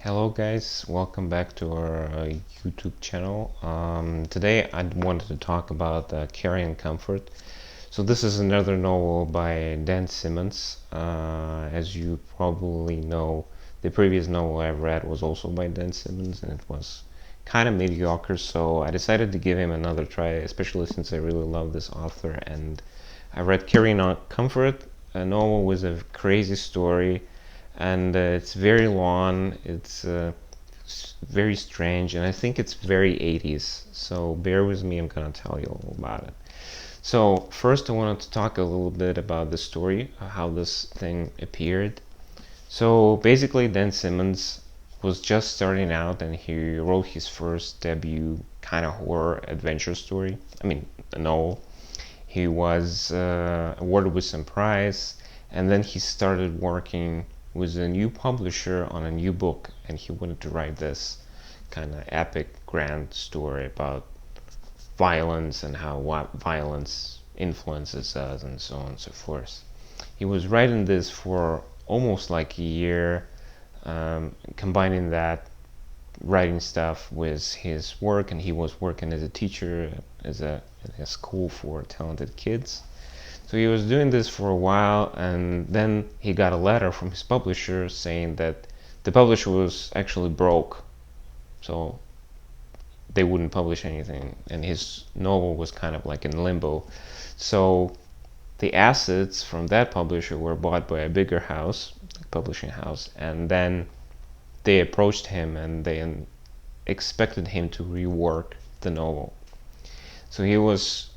Hello guys, welcome back to our YouTube channel. Today I wanted to talk about Carrion Comfort. So this is another novel by Dan Simmons. As you probably know, the previous novel I've read was also by Dan Simmons and it was kind of mediocre, so I decided to give him another try, especially since I really love this author. And I read Carrion Comfort, a novel with a crazy story, and it's very long. It's very strange, and I think it's very 80s. So bear with me, I'm gonna tell you all about it. So first I wanted to talk a little bit about the story, how this thing appeared. So basically Dan Simmons was just starting out and he wrote his first debut kind of horror adventure story. I mean, a novel. He was awarded with some prize, and then he started working with a new publisher on a new book, and he wanted to write this kind of epic grand story about violence and how violence influences us and so on and so forth. He was writing this for almost like a year, combining that writing stuff with his work, and he was working as a teacher as a school for talented kids. So he was doing this for a while, and then he got a letter from his publisher saying that the publisher was actually broke, so they wouldn't publish anything, and his novel was kind of like in limbo. So the assets from that publisher were bought by a bigger house, publishing house, and then they approached him and they expected him to rework the novel. So he was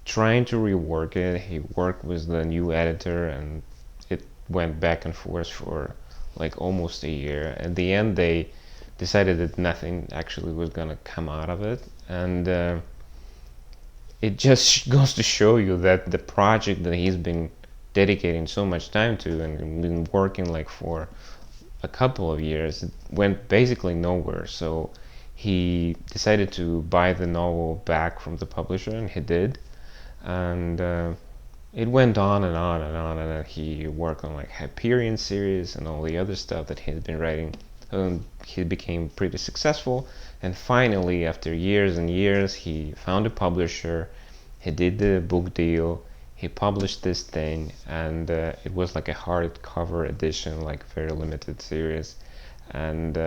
trying to rework it. He worked with the new editor and it went back and forth for like almost a year. At the end they decided that nothing actually was gonna come out of it, and it just goes to show you that the project that he's been dedicating so much time to and been working like for a couple of years, it went basically nowhere. So he decided to buy the novel back from the publisher, and he did. And it went on and on and on, and he worked on like Hyperion series and all the other stuff that he had been writing. He became pretty successful, and finally, after years and years, he found a publisher. He did the book deal. He published this thing, and it was like a hardcover edition, like very limited series. And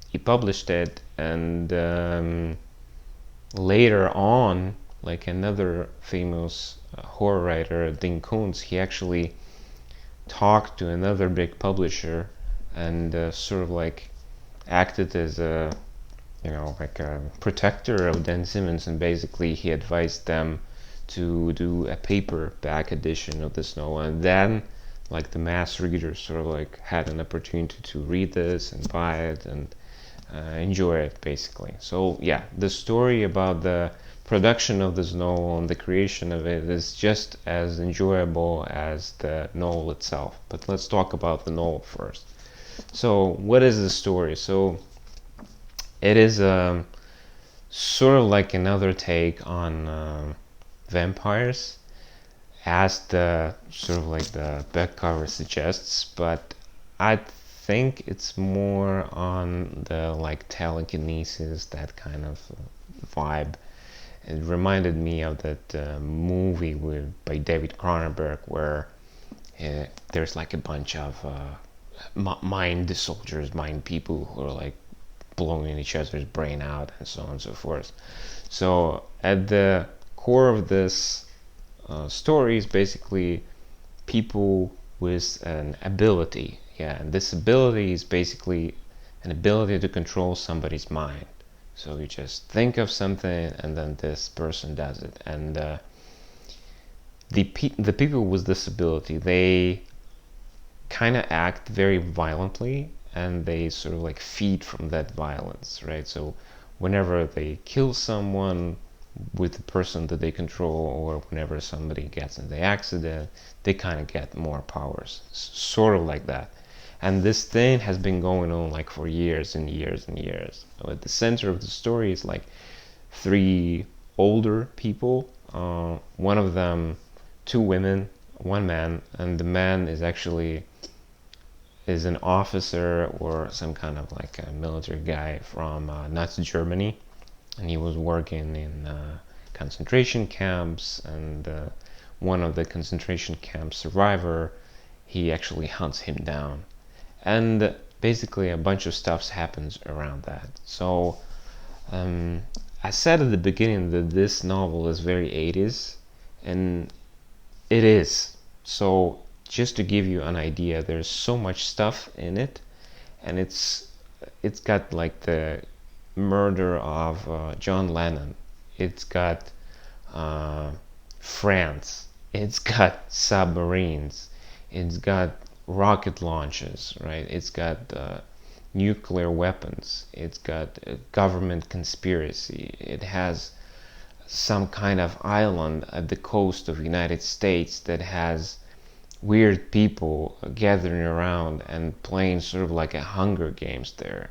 he published it, and later on, like another famous horror writer, Dean Koontz, he actually talked to another big publisher and sort of like acted as a, like a protector of Dan Simmons, and basically he advised them to do a paperback edition of this novel, and then like the mass readers sort of like had an opportunity to read this and buy it and enjoy it basically. So yeah, the story about the production of this novel and the creation of it is just as enjoyable as the novel itself. But let's talk about the novel first. So what is the story? So it is sort of like another take on vampires, as the sort of like the back cover suggests, but I think it's more on the like telekinesis, that kind of vibe. It reminded me of that movie by David Cronenberg, where there's like a bunch of mind soldiers, mind people who are like blowing each other's brain out and so on and so forth. So at the core of this story is basically people with an ability. Yeah, and this ability is basically an ability to control somebody's mind. So you just think of something and then this person does it. And the people with this ability, they kind of act very violently, and they sort of like feed from that violence, right? So whenever they kill someone with the person that they control, or whenever somebody gets in the accident, they kind of get more powers, sort of like that. And this thing has been going on like for years and years and years. So at the center of the story is like three older people, one of them, two women, one man, and the man is actually is an officer or some kind of like a military guy from Nazi Germany, and he was working in concentration camps, and one of the concentration camp survivor, he actually hunts him down, and basically a bunch of stuff happens around that. So I said at the beginning that this novel is very 80s, and it is. So just to give you an idea, there's so much stuff in it, and it's got like the murder of John Lennon. It's got France. It's got submarines. It's got rocket launches, right? It's got nuclear weapons. It's got a government conspiracy. It has some kind of island at the coast of the United States that has weird people gathering around and playing sort of like a Hunger Games there.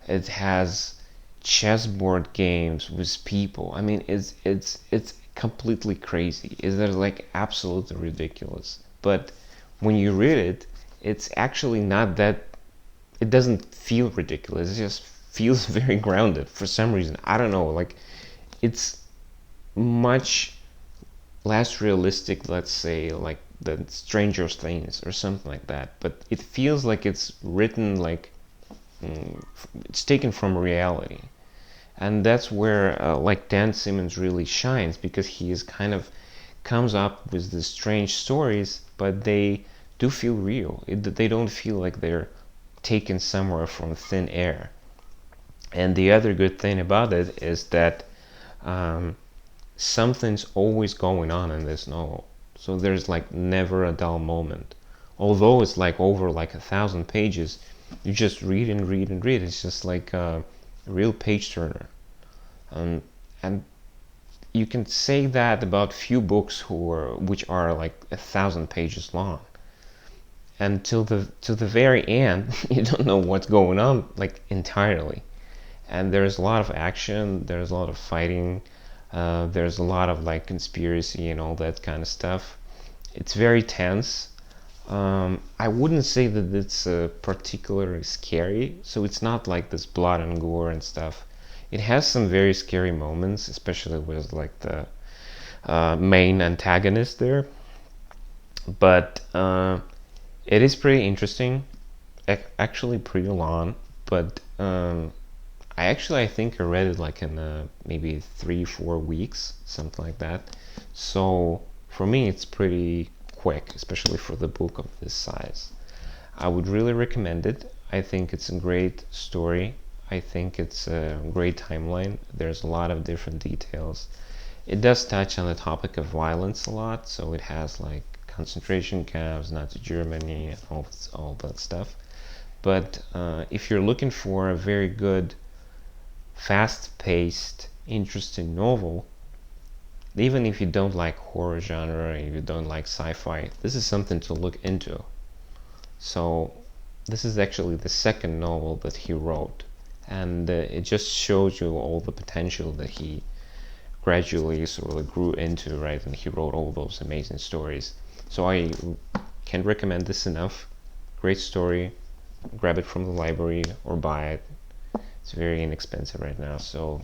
It has chessboard games with people. I mean, it's completely crazy. It's like absolutely ridiculous. But when you read it, it's actually not that. It doesn't feel ridiculous. It just feels very grounded for some reason. I don't know. Like, it's much less realistic, let's say, like the Stranger Things or something like that. But it feels like it's written like it's taken from reality, and that's where like Dan Simmons really shines, because he is kind of comes up with these strange stories, but they do feel real. They don't feel like they're taken somewhere from thin air. And the other good thing about it is that something's always going on in this novel. So there's like never a dull moment. Although it's like over like 1,000 pages, you just read and read and read. It's just like a real page turner. And you can say that about few books which are like 1,000 pages long. And till the very end, you don't know what's going on like entirely. And there's a lot of action. There's a lot of fighting. There's a lot of like conspiracy and all that kind of stuff. It's very tense. I wouldn't say that it's particularly scary, so it's not like this blood and gore and stuff. It has some very scary moments, especially with like the main antagonist there. But it is pretty interesting, actually pretty long. But I think I read it like in maybe 3-4 weeks, something like that. So for me, it's pretty quick, especially for the book of this size. I would really recommend it. I think it's a great story. I think it's a great timeline. There's a lot of different details. It does touch on the topic of violence a lot, so it has like concentration camps, Nazi Germany, and all that stuff. But if you're looking for a very good, fast-paced, interesting novel, even if you don't like horror genre, if you don't like sci-fi, this is something to look into. So this is actually the second novel that he wrote, and it just shows you all the potential that he gradually sort of grew into, right? And he wrote all those amazing stories. So I can't recommend this enough. Great story. Grab it from the library or buy it. It's very inexpensive right now, so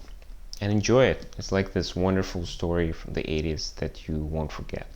and enjoy it. It's like this wonderful story from the 80s that you won't forget.